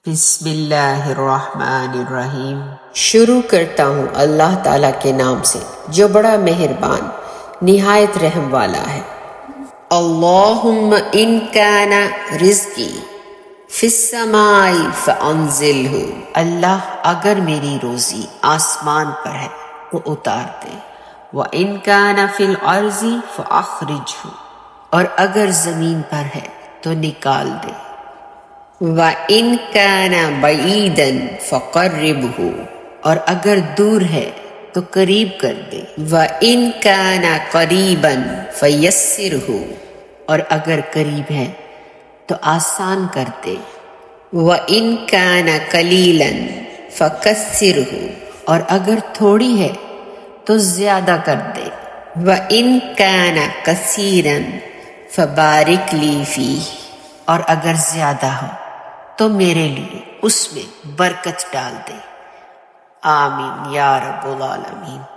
بسم اللہ الرحمن الرحیم۔ شروع کرتا ہوں اللہ تعالیٰ کے نام سے جو بڑا مہربان نہایت رحم والا ہے۔ اللہم ان کان رزقی فی السماء فانزلہ، اللہ اگر میری روزی آسمان پر ہے تو اتار دے۔ وَإِن كَانَ فِي الْأَرْضِ فَأَخْرِجْهُ، اور اگر زمین پر ہے تو نکال دے۔ وَإِن کان بعیدا فقربہ، اور اگر دور ہے تو قریب کر دے۔ وَإِن کان قریبا فیسرہ، اور اگر قریب ہے تو آسان کر دے۔ وَإِن کان قلیلا فکثرہ، اور اگر تھوڑی ہے تو زیادہ کر دے۔ وَإِن کان کثیرا فبارک لی فیہ، اور اگر زیادہ ہو تو میرے لیے اس میں برکت ڈال دے۔ آمین یا رب العالمین۔